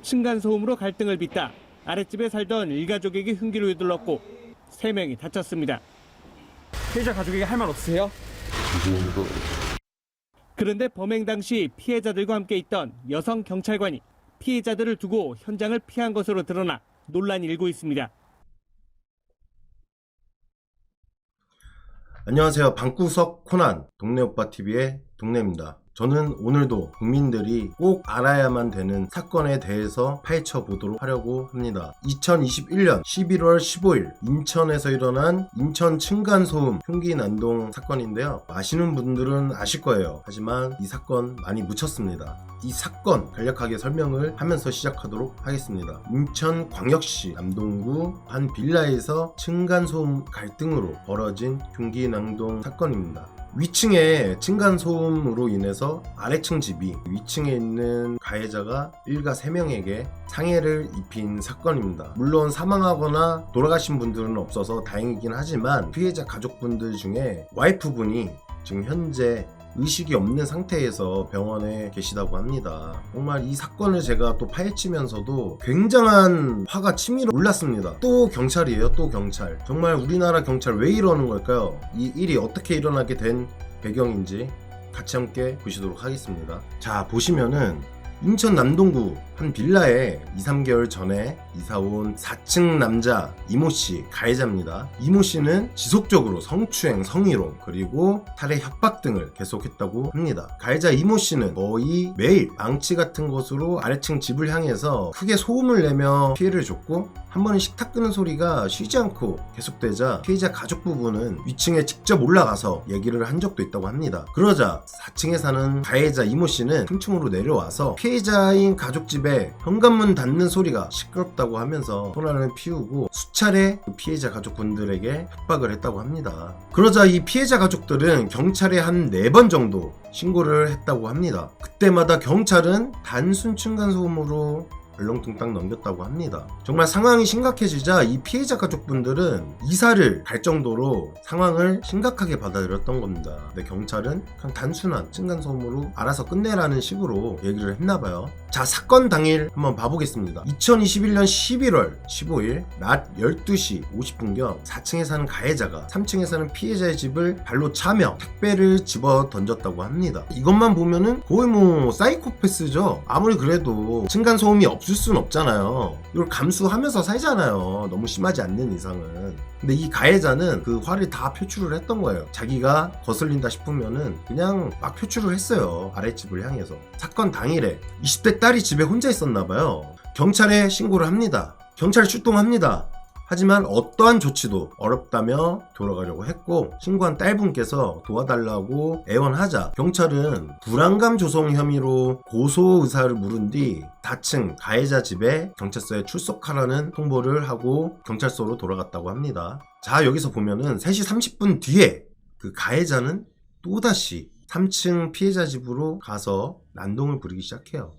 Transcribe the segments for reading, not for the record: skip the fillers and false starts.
층간소음으로 갈등을 빚다 아랫집에 살던 일가족에게 흉기로 휘둘렀고 3명이 다쳤습니다. 피해자 가족에게 할 말 없으세요? 그런데 범행 당시 피해자들과 함께 있던 여성 경찰관이 피해자들을 두고 현장을 피한 것으로 드러나 논란이 일고 있습니다. 안녕하세요. 방구석 코난 동네오빠TV의 동네입니다. 저는 오늘도 국민들이 꼭 알아야만 되는 사건에 대해서 파헤쳐 보도록 하려고 합니다. 2021년 11월 15일 인천에서 일어난 인천 층간소음 흉기 난동 사건인데요. 아시는 분들은 아실 거예요. 하지만 이 사건 많이 묻혔습니다. 이 사건 간략하게 설명을 하면서 시작하도록 하겠습니다. 인천광역시 남동구 한 빌라에서 층간소음 갈등으로 벌어진 흉기 난동 사건입니다. 위층에 층간소음으로 인해서 아래층 집이 위층에 있는 가해자가 일가 3명에게 상해를 입힌 사건입니다. 물론 사망하거나 돌아가신 분들은 없어서 다행이긴 하지만 피해자 가족분들 중에 와이프분이 지금 현재 의식이 없는 상태에서 병원에 계시다고 합니다. 정말 이 사건을 제가 또 파헤치면서도 굉장한 화가 치밀어 올랐습니다. 또 경찰이에요. 또 경찰. 정말 우리나라 경찰 왜 이러는 걸까요? 이 일이 어떻게 일어나게 된 배경인지 같이 함께 보시도록 하겠습니다. 자, 보시면은 인천 남동구 한 빌라에 2-3개월 전에 이사온 4층 남자 이모씨 가해자입니다. 이모씨는 지속적으로 성추행, 성희롱, 그리고 살해 협박 등을 계속했다고 합니다. 가해자 이모씨는 거의 매일 망치 같은 것으로 아래층 집을 향해서 크게 소음을 내며 피해를 줬고 한 번은 식탁 끄는 소리가 쉬지 않고 계속되자 피해자 가족 부부는 위층에 직접 올라가서 얘기를 한 적도 있다고 합니다. 그러자 4층에 사는 가해자 이모씨는 3층으로 내려와서 피해자인 가족 집에 현관문 닫는 소리가 시끄럽다고 하면서 소란을 피우고 수차례 피해자 가족분들에게 협박을 했다고 합니다. 그러자 이 피해자 가족들은 경찰에 한 4번 정도 신고를 했다고 합니다. 그때마다 경찰은 단순 층간소음으로 얼렁뚱땅 넘겼다고 합니다. 정말 상황이 심각해지자 이 피해자 가족분들은 이사를 갈 정도로 상황을 심각하게 받아들였던 겁니다. 근데 경찰은 그냥 단순한 층간소음으로 알아서 끝내라는 식으로 얘기를 했나봐요. 자, 사건 당일 한번 봐보겠습니다. 2021년 11월 15일 낮 12시 50분경 4층에 사는 가해자가 3층에 사는 피해자의 집을 발로 차며 택배를 집어 던졌다고 합니다. 이것만 보면은 거의 뭐 사이코패스죠. 아무리 그래도 층간소음이 없을 순 없잖아요. 이걸 감수하면서 살잖아요. 너무 심하지 않는 이상은. 근데 이 가해자는 그 화를 다 표출을 했던 거예요. 자기가 거슬린다 싶으면은 그냥 막 표출을 했어요. 아랫집을 향해서. 사건 당일에 20대 딸이 집에 혼자 있었나봐요. 경찰에 신고를 합니다. 경찰이 출동합니다. 하지만 어떠한 조치도 어렵다며 돌아가려고 했고 신고한 딸분께서 도와달라고 애원하자 경찰은 불안감 조성 혐의로 고소 의사를 물은 뒤 4층 가해자 집에 경찰서에 출석하라는 통보를 하고 경찰서로 돌아갔다고 합니다. 자, 여기서 보면은 3시 30분 뒤에 그 가해자는 또다시 3층 피해자 집으로 가서 난동을 부리기 시작해요.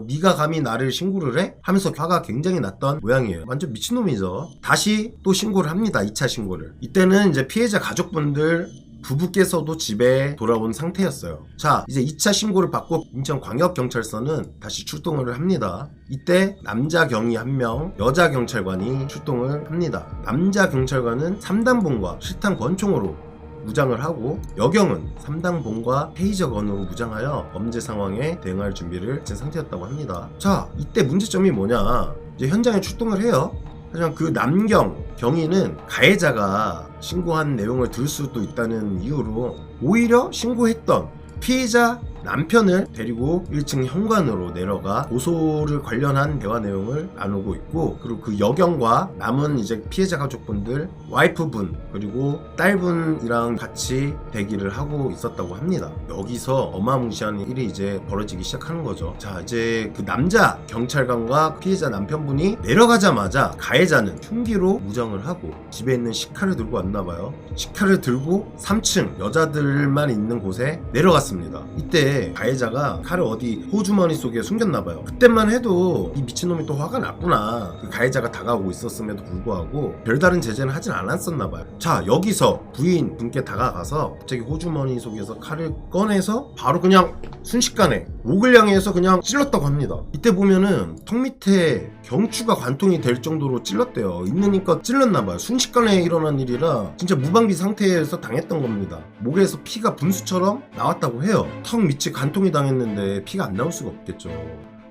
네가 감히 나를 신고를 해? 하면서 화가 굉장히 났던 모양이에요. 완전 미친놈이죠. 다시 또 신고를 합니다. 2차 신고를. 이때는 이제 피해자 가족분들 부부께서도 집에 돌아온 상태였어요. 자, 이제 2차 신고를 받고 인천광역경찰서는 다시 출동을 합니다. 이때 남자 경위 1명, 여자 경찰관이 출동을 합니다. 남자 경찰관은 3단봉과 실탄 권총으로 무장을 하고 여경은 3단봉과 테이저건으로 무장하여 범죄 상황에 대응할 준비를 마친 상태였다고 합니다. 자, 이때 문제점이 뭐냐, 이제 현장에 출동을 해요. 하지만 그 남경 경위는 가해자가 신고한 내용을 들 수도 있다는 이유로 오히려 신고했던 피해자 남편을 데리고 1층 현관으로 내려가 고소를 관련한 대화 내용을 나누고 있고, 그리고 그 여경과 남은 이제 피해자 가족분들 와이프분 그리고 딸분이랑 같이 대기를 하고 있었다고 합니다. 여기서 어마무시한 일이 이제 벌어지기 시작하는 거죠. 자, 이제 그 남자 경찰관과 피해자 남편분이 내려가자마자 가해자는 흉기로 무장을 하고 집에 있는 식칼을 들고 왔나봐요. 식칼을 들고 3층 여자들만 있는 곳에 내려갔습니다. 이때 이때 가해자가 칼을 어디 호주머니 속에 숨겼나봐요. 그때만 해도 이 미친놈이 또 화가 났구나. 그 가해자가 다가오고 있었음에도 불구하고 별다른 제재는 하진 않았었나봐요. 자, 여기서 부인 분께 다가가서 갑자기 호주머니 속에서 칼을 꺼내서 바로 그냥 순식간에 목을 향해서 그냥 찔렀다고 합니다. 이때 보면은 턱 밑에 경추가 관통이 될 정도로 찔렀대요. 있는 힘껏 찔렀나봐요. 순식간에 일어난 일이라 진짜 무방비 상태에서 당했던 겁니다. 목에서 피가 분수처럼 나왔다고 해요. 턱 밑이 관통이 당했는데 피가 안 나올 수가 없겠죠.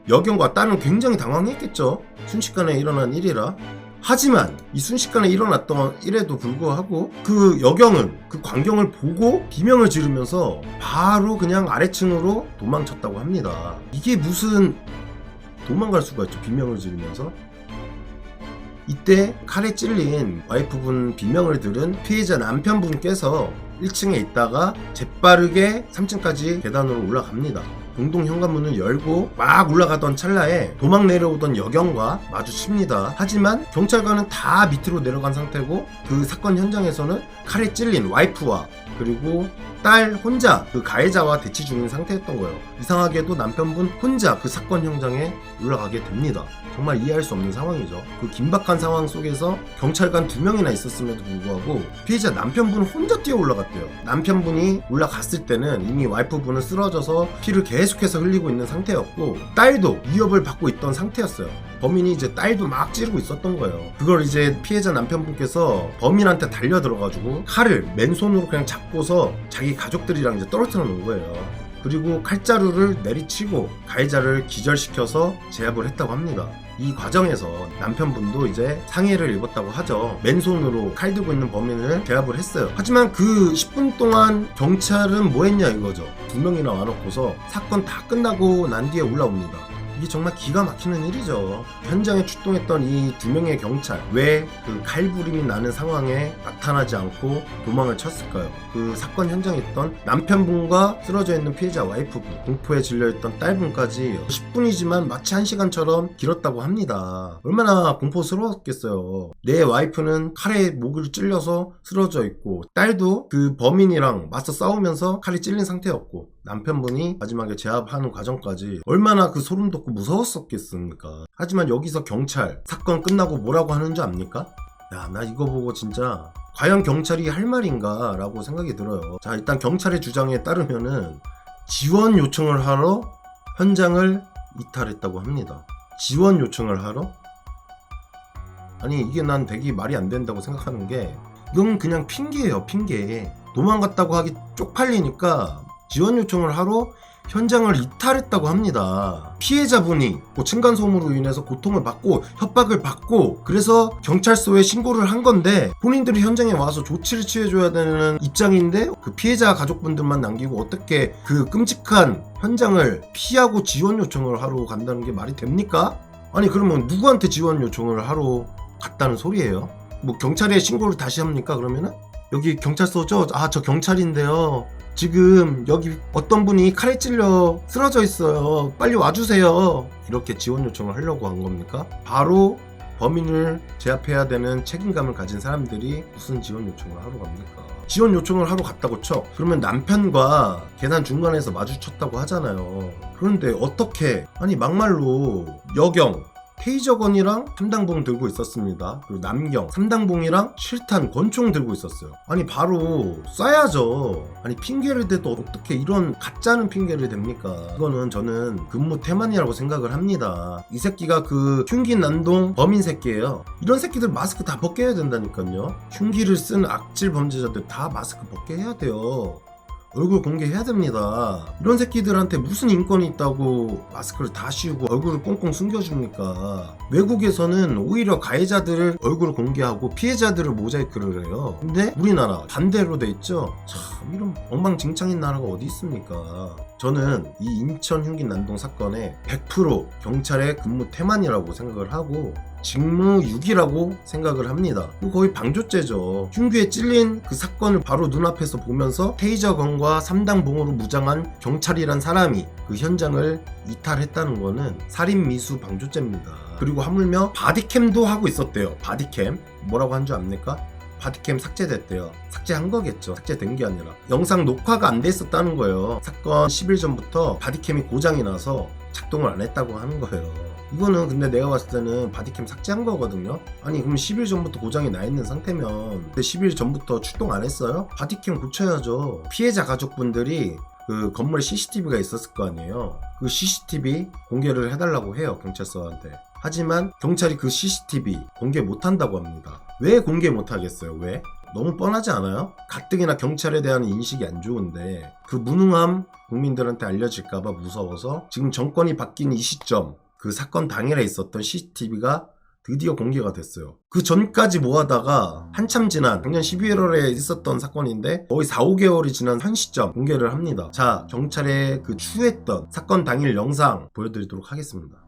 여경과 딸은 굉장히 당황했겠죠. 순식간에 일어난 일이라. 하지만 이 순식간에 일어났던 일에도 불구하고 그 여경은 그 광경을 보고 비명을 지르면서 바로 그냥 아래층으로 도망쳤다고 합니다. 이게 무슨 도망갈 수가 있죠, 비명을 지르면서. 이때 칼에 찔린 와이프분 비명을 들은 피해자 남편분께서 1층에 있다가 재빠르게 3층까지 계단으로 올라갑니다. 공동 현관문을 열고 막 올라가던 찰나에 도망 내려오던 여경과 마주칩니다. 하지만 경찰관은 다 밑으로 내려간 상태고 그 사건 현장에서는 칼에 찔린 와이프와 그리고 딸 혼자 그 가해자와 대치 중인 상태였던 거예요. 이상하게도 남편분 혼자 그 사건 현장에 올라가게 됩니다. 정말 이해할 수 없는 상황이죠. 그 긴박한 상황 속에서 경찰관 2명이나 있었음에도 불구하고 피해자 남편분 혼자 뛰어 올라갔대요. 남편분이 올라갔을 때는 이미 와이프분은 쓰러져서 피를 계속해서 흘리고 있는 상태였고 딸도 위협을 받고 있던 상태였어요. 범인이 이제 딸도 막 찌르고 있었던 거예요. 그걸 이제 피해자 남편분께서 범인한테 달려들어가지고 칼을 맨손으로 그냥 잡고서 자기 가족들이랑 이제 떨어뜨려 놓은 거예요. 그리고 칼자루를 내리치고 가해자를 기절시켜서 제압을 했다고 합니다. 이 과정에서 남편분도 이제 상해를 입었다고 하죠. 맨손으로 칼 들고 있는 범인을 제압을 했어요. 하지만 그 10분 동안 경찰은 뭐 했냐 이거죠. 2명이나 와놓고서 사건 다 끝나고 난 뒤에 올라옵니다. 이게 정말 기가 막히는 일이죠. 현장에 출동했던 이 2명의 경찰, 왜 그 칼부림이 나는 상황에 나타나지 않고 도망을 쳤을까요? 그 사건 현장에 있던 남편분과 쓰러져 있는 피해자 와이프분, 공포에 질려있던 딸분까지 10분이지만 마치 1시간처럼 길었다고 합니다. 얼마나 공포스러웠겠어요. 내 와이프는 칼에 목을 찔려서 쓰러져 있고 딸도 그 범인이랑 맞서 싸우면서 칼이 찔린 상태였고 남편분이 마지막에 제압하는 과정까지 얼마나 그 소름 돋고 무서웠었겠습니까? 하지만 여기서 경찰 사건 끝나고 뭐라고 하는 줄 압니까? 야, 나 이거 보고 진짜 과연 경찰이 할 말인가 라고 생각이 들어요. 자, 일단 경찰의 주장에 따르면은 지원 요청을 하러 현장을 이탈했다고 합니다. 지원 요청을 하러? 아니, 이게 난 되게 말이 안 된다고 생각하는 게 이건 그냥 핑계예요, 핑계. 도망갔다고 하기 쪽팔리니까 지원 요청을 하러 현장을 이탈했다고 합니다. 피해자분이 층간소음으로 인해서 고통을 받고 협박을 받고 그래서 경찰서에 신고를 한 건데 본인들이 현장에 와서 조치를 취해줘야 되는 입장인데 그 피해자 가족분들만 남기고 어떻게 그 끔찍한 현장을 피하고 지원 요청을 하러 간다는 게 말이 됩니까? 아니 그러면 누구한테 지원 요청을 하러 갔다는 소리예요? 뭐 경찰에 신고를 다시 합니까 그러면은? 여기 경찰서죠? 아, 저 경찰인데요. 지금 여기 어떤 분이 칼에 찔려 쓰러져 있어요. 빨리 와주세요. 이렇게 지원 요청을 하려고 한 겁니까? 바로 범인을 제압해야 되는 책임감을 가진 사람들이 무슨 지원 요청을 하러 갑니까? 지원 요청을 하러 갔다고 쳐. 그러면 남편과 계단 중간에서 마주쳤다고 하잖아요. 그런데 어떻게 아니 막말로 여경 테이저건이랑 3단봉 들고 있었습니다. 그리고 남경 3단봉이랑 실탄 권총 들고 있었어요. 아니 바로 쏴야죠. 아니 핑계를 대도 어떻게 이런 가짜는 핑계를 댑니까? 이거는 저는 근무 태만이라고 생각을 합니다. 이 새끼가 그 흉기 난동 범인 새끼예요. 이런 새끼들 마스크 다 벗게 해야 된다니까요. 흉기를 쓴 악질 범죄자들 다 마스크 벗게 해야 돼요. 얼굴 공개해야 됩니다. 이런 새끼들한테 무슨 인권이 있다고 마스크를 다 씌우고 얼굴을 꽁꽁 숨겨줍니까? 외국에서는 오히려 가해자들을 얼굴을 공개하고 피해자들을 모자이크를 해요. 근데 우리나라 반대로 돼 있죠? 참 이런 엉망진창인 나라가 어디 있습니까? 저는 이 인천 흉기 난동 사건에 100% 경찰의 근무 태만이라고 생각을 하고 직무유기라고 생각을 합니다. 거의 방조죄죠. 흉기에 찔린 그 사건을 바로 눈앞에서 보면서 테이저건과 3단봉으로 무장한 경찰이란 사람이 그 현장을 이탈했다는 거는 살인미수 방조죄입니다. 그리고 하물며 바디캠도 하고 있었대요. 바디캠 뭐라고 한 줄 압니까? 바디캠 삭제됐대요. 삭제한 거겠죠. 삭제된 게 아니라 영상 녹화가 안 돼 있었다는 거예요. 사건 10일 전부터 바디캠이 고장이 나서 작동을 안 했다고 하는 거예요. 이거는 근데 내가 봤을 때는 바디캠 삭제한 거거든요. 아니 그럼 10일 전부터 고장이 나 있는 상태면 10일 전부터 출동 안 했어요? 바디캠 고쳐야죠. 피해자 가족분들이 그 건물에 CCTV가 있었을 거 아니에요. 그 CCTV 공개를 해달라고 해요, 경찰서한테. 하지만 경찰이 그 CCTV 공개 못한다고 합니다. 왜 공개 못하겠어요? 왜? 너무 뻔하지 않아요? 가뜩이나 경찰에 대한 인식이 안 좋은데 그 무능함 국민들한테 알려질까봐 무서워서 지금 정권이 바뀐 이 시점, 그 사건 당일에 있었던 CCTV가 드디어 공개가 됐어요. 그 전까지 뭐하다가 한참 지난 작년 12월에 있었던 사건인데 거의 4, 5개월이 지난 현 시점 공개를 합니다. 자, 경찰에 그 추했던 사건 당일 영상 보여드리도록 하겠습니다.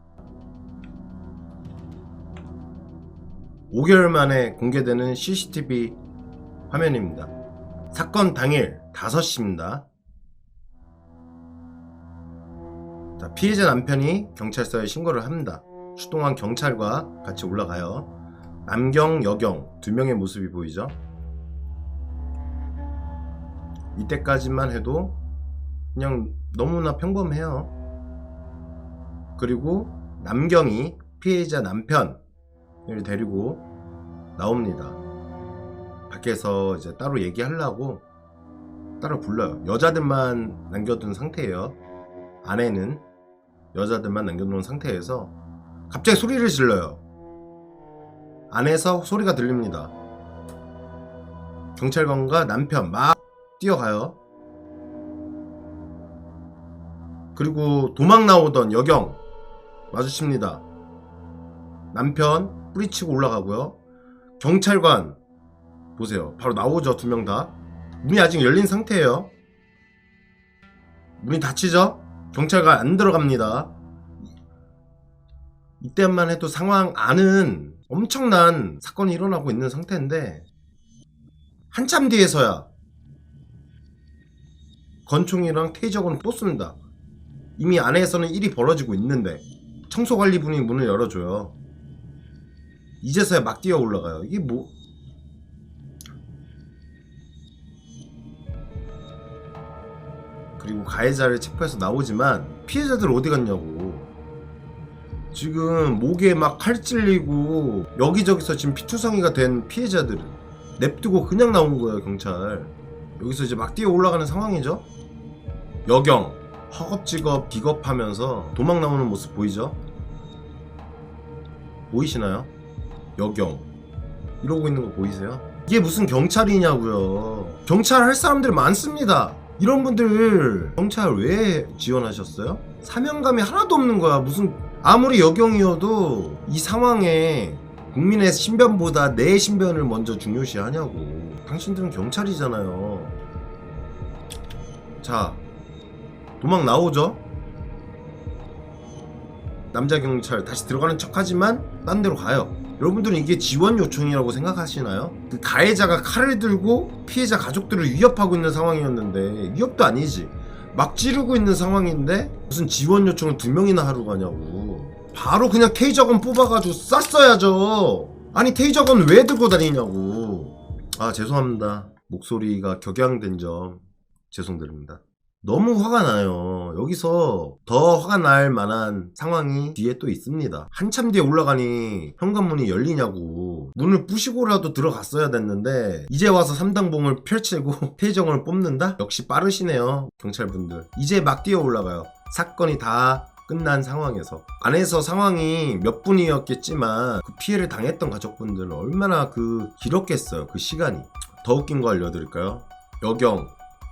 5개월 만에 공개되는 CCTV 화면입니다. 사건 당일 5시입니다. 자, 피해자 남편이 경찰서에 신고를 합니다. 출동한 경찰과 같이 올라가요. 남경, 여경 두 명의 모습이 보이죠? 이때까지만 해도 그냥 너무나 평범해요. 그리고 남경이 피해자 남편을 데리고 나옵니다. 밖에서 이제 따로 얘기하려고 따로 불러요. 여자들만 남겨둔 상태예요. 아내는 여자들만 남겨놓은 상태에서 갑자기 소리를 질러요. 안에서 소리가 들립니다. 경찰관과 남편 막 뛰어가요. 그리고 도망 나오던 여경 마주칩니다. 남편 뿌리치고 올라가고요. 경찰관 보세요. 바로 나오죠. 두 명 다. 문이 아직 열린 상태예요. 문이 닫히죠? 경찰관 안 들어갑니다. 이때만 해도 상황 안은 엄청난 사건이 일어나고 있는 상태인데 한참 뒤에서야 권총이랑 테이저건을 또 씁니다. 이미 안에서는 일이 벌어지고 있는데 청소관리분이 문을 열어줘요. 이제서야 막 뛰어 올라가요. 이게 뭐... 그리고 가해자를 체포해서 나오지만 피해자들 어디 갔냐고. 지금 목에 막 칼 찔리고 여기저기서 지금 피투성이가 된 피해자들을 냅두고 그냥 나온 거예요. 경찰 여기서 이제 막 뛰어 올라가는 상황이죠. 여경 허겁지겁 기겁하면서 도망 나오는 모습 보이죠? 보이시나요? 여경 이러고 있는 거 보이세요? 이게 무슨 경찰이냐고요. 경찰 할 사람들 많습니다. 이런 분들 경찰 왜 지원하셨어요? 사명감이 하나도 없는 거야. 무슨 아무리 여경이어도 이 상황에 국민의 신변보다 내 신변을 먼저 중요시하냐고. 당신들은 경찰이잖아요. 자, 도망 나오죠? 남자 경찰 다시 들어가는 척 하지만 딴 데로 가요. 여러분들은 이게 지원 요청이라고 생각하시나요? 그 가해자가 칼을 들고 피해자 가족들을 위협하고 있는 상황이었는데, 위협도 아니지, 막 찌르고 있는 상황인데 무슨 지원 요청을 2명이나 하러 가냐고. 바로 그냥 테이저건 뽑아가지고 쐈어야죠. 아니 테이저건 왜 들고 다니냐고. 아, 죄송합니다. 목소리가 격양된 점 죄송드립니다. 너무 화가 나요. 여기서 더 화가 날 만한 상황이 뒤에 또 있습니다. 한참 뒤에 올라가니 현관문이 열리냐고. 문을 부시고라도 들어갔어야 됐는데 이제 와서 3단봉을 펼치고 테이저건을 뽑는다? 역시 빠르시네요, 경찰분들. 이제 막 뛰어 올라가요. 사건이 다 끝난 상황에서. 안에서 상황이 몇 분이었겠지만 그 피해를 당했던 가족분들은 얼마나 길었겠어요, 그 시간이. 더 웃긴 거 알려드릴까요? 여경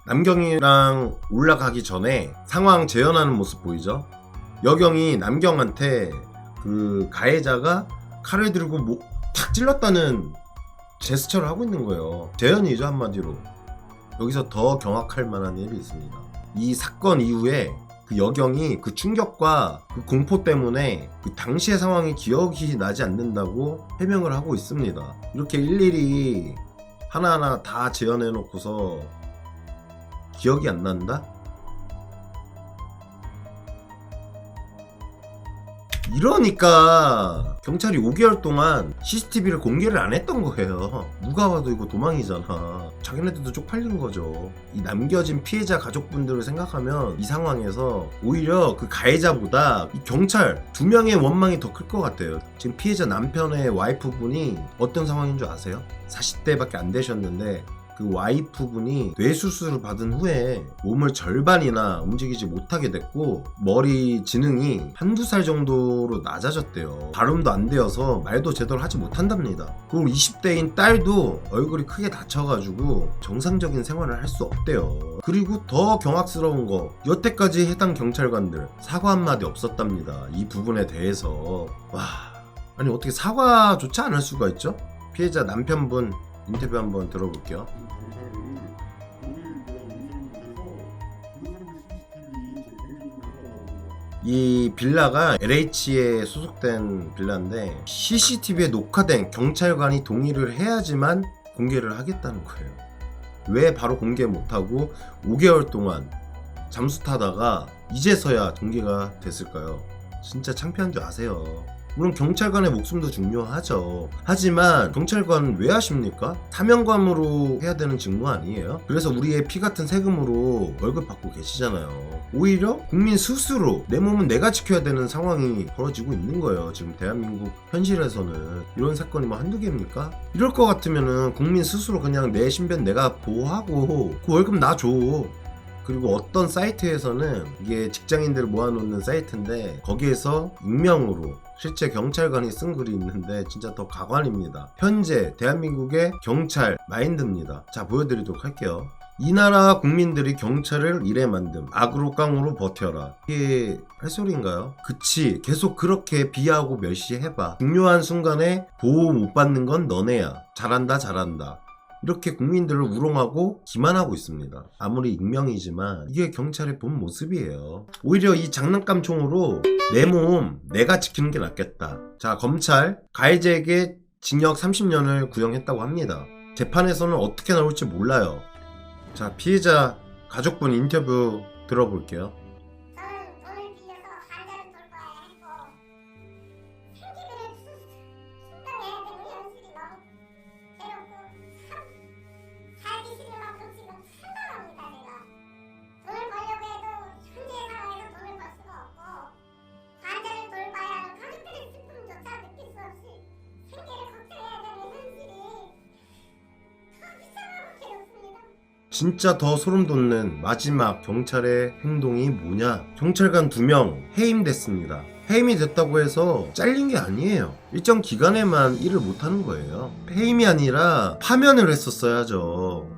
남경이랑 올라가기 전에 상황 재현하는 모습 보이죠? 여경이 남경한테 그 가해자가 칼을 들고 탁 찔렀다는 제스처를 하고 있는 거예요. 재현이죠, 한마디로. 여기서 더 경악할 만한 일이 있습니다. 이 사건 이후에 그 여경이 그 충격과 그 공포 때문에 그 당시의 상황이 기억이 나지 않는다고 해명을 하고 있습니다. 이렇게 일일이 하나하나 다 재현해 놓고서 기억이 안 난다? 이러니까 경찰이 5개월 동안 CCTV를 공개를 안 했던 거예요. 누가 봐도 이거 도망이잖아. 자기네들도 쪽팔린 거죠. 이 남겨진 피해자 가족분들을 생각하면 이 상황에서 오히려 그 가해자보다 이 경찰 2명의 원망이 더 클 것 같아요. 지금 피해자 남편의 와이프분이 어떤 상황인 줄 아세요? 40대밖에 안 되셨는데 그 와이프분이 뇌수술을 받은 후에 몸을 절반이나 움직이지 못하게 됐고 머리 지능이 한두 살 정도로 낮아졌대요. 발음도 안 되어서 말도 제대로 하지 못한답니다. 그리고 20대인 딸도 얼굴이 크게 다쳐가지고 정상적인 생활을 할 수 없대요. 그리고 더 경악스러운 거, 여태까지 해당 경찰관들 사과 한마디 없었답니다. 이 부분에 대해서. 와, 아니 어떻게 사과조차 안 할 수가 있죠? 피해자 남편분 인터뷰 한번 들어볼게요. 이 빌라가 LH에 소속된 빌라인데 CCTV에 녹화된 경찰관이 동의를 해야지만 공개를 하겠다는 거예요. 왜 바로 공개 못하고 5개월 동안 잠수 타다가 이제서야 공개가 됐을까요? 진짜 창피한 줄 아세요. 물론 경찰관의 목숨도 중요하죠. 하지만 경찰관 왜 하십니까? 사명감으로 해야 되는 직무 아니에요? 그래서 우리의 피 같은 세금으로 월급 받고 계시잖아요. 오히려 국민 스스로 내 몸은 내가 지켜야 되는 상황이 벌어지고 있는 거예요. 지금 대한민국 현실에서는 이런 사건이 뭐 한두 개입니까? 이럴 것 같으면은 국민 스스로 그냥 내 신변 내가 보호하고 그 월급 나 줘. 그리고 어떤 사이트에서는 이게 직장인들을 모아놓는 사이트인데 거기에서 익명으로 실제 경찰관이 쓴 글이 있는데 진짜 더 가관입니다. 현재 대한민국의 경찰 마인드입니다. 자, 보여드리도록 할게요. 이 나라 국민들이 경찰을 이래 만듦. 악으로 깡으로 버텨라. 이게 할 소리인가요? 그치, 계속 그렇게 비하하고 멸시해봐. 중요한 순간에 보호 못 받는 건 너네야. 잘한다 잘한다. 이렇게 국민들을 우롱하고 기만하고 있습니다. 아무리 익명이지만 이게 경찰의 본 모습이에요. 오히려 이 장난감 총으로 내 몸 내가 지키는 게 낫겠다. 자, 검찰 가해자에게 징역 30년을 구형했다고 합니다. 재판에서는 어떻게 나올지 몰라요. 자, 피해자 가족분 인터뷰 들어볼게요. 진짜 더 소름 돋는 마지막 경찰의 행동이 뭐냐? 경찰관 2명 해임됐습니다. 해임이 됐다고 해서 잘린 게 아니에요. 일정 기간에만 일을 못하는 거예요. 해임이 아니라 파면을 했었어야죠.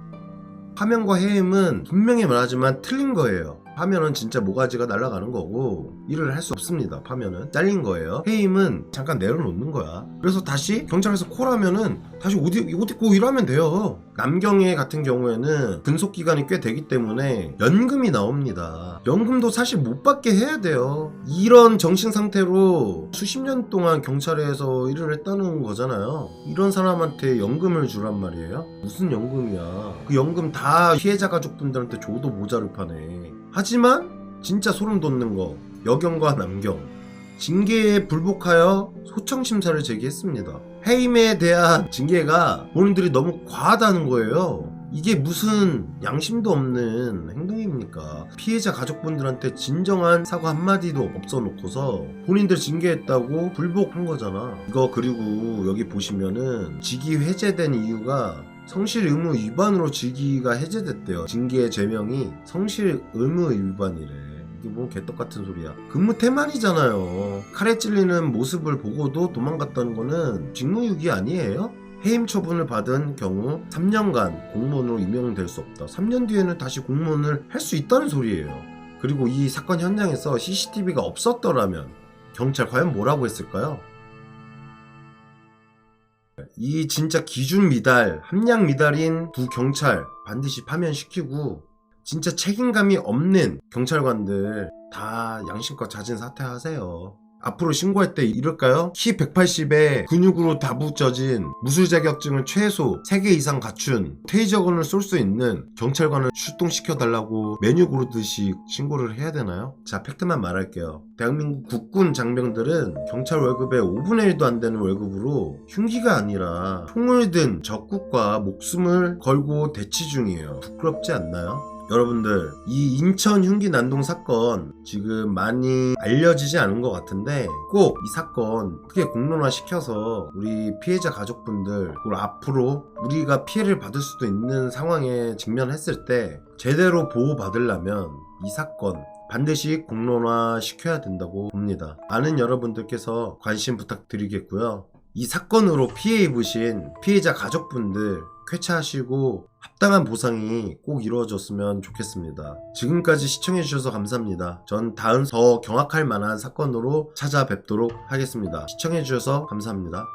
파면과 해임은 분명히 말하지만 틀린 거예요. 파면은 진짜 모가지가 날아가는 거고 일을 할 수 없습니다. 파면은 잘린 거예요. 해임은 잠깐 내려놓는 거야. 그래서 다시 경찰에서 콜하면은 다시 옷 입고 일하면 돼요. 남경애 같은 경우에는 근속기간이 꽤 되기 때문에 연금이 나옵니다. 연금도 사실 못 받게 해야 돼요. 이런 정신상태로 수십 년 동안 경찰에서 일을 했다는 거잖아요. 이런 사람한테 연금을 주란 말이에요? 무슨 연금이야. 그 연금 다 피해자 가족분들한테 줘도 모자를 파네. 하지만 진짜 소름 돋는 거, 여경과 남경 징계에 불복하여 소청심사를 제기했습니다. 해임에 대한 징계가 본인들이 너무 과하다는 거예요. 이게 무슨 양심도 없는 행동입니까? 피해자 가족분들한테 진정한 사과 한마디도 없어놓고서 본인들 징계했다고 불복한 거잖아. 이거 그리고 여기 보시면은 직위 해제된 이유가 성실 의무 위반으로 직위가 해제됐대요. 징계 제명이 성실 의무 위반이래. 이게 뭔 개떡같은 소리야. 근무 태만이잖아요. 칼에 찔리는 모습을 보고도 도망갔다는 거는 직무유기 아니에요? 해임 처분을 받은 경우 3년간 공무원으로 임명될 수 없다. 3년 뒤에는 다시 공무원을 할 수 있다는 소리예요. 그리고 이 사건 현장에서 CCTV가 없었더라면 경찰 과연 뭐라고 했을까요? 이 진짜 기준 미달, 함량 미달인 두 경찰 반드시 파면시키고 진짜 책임감이 없는 경찰관들 다 양심껏 자진 사퇴하세요. 앞으로 신고할 때 이럴까요? 키 180에 근육으로 다부져진 무술 자격증을 최소 3개 이상 갖춘 테이저건을 쏠 수 있는 경찰관을 출동시켜달라고 메뉴 고르듯이 신고를 해야 되나요? 자, 팩트만 말할게요. 대한민국 국군 장병들은 경찰 월급의 5분의 1도 안 되는 월급으로 흉기가 아니라 총을 든 적국과 목숨을 걸고 대치 중이에요. 부끄럽지 않나요? 여러분들, 이 인천 흉기 난동 사건 지금 많이 알려지지 않은 것 같은데 꼭 이 사건 크게 공론화 시켜서 우리 피해자 가족분들, 그리고 앞으로 우리가 피해를 받을 수도 있는 상황에 직면했을 때 제대로 보호받으려면 이 사건 반드시 공론화 시켜야 된다고 봅니다. 아는 여러분들께서 관심 부탁드리겠고요. 이 사건으로 피해 입으신 피해자 가족분들 쾌차하시고 합당한 보상이 꼭 이루어졌으면 좋겠습니다. 지금까지 시청해주셔서 감사합니다. 전 다음 더 경악할 만한 사건으로 찾아뵙도록 하겠습니다. 시청해주셔서 감사합니다.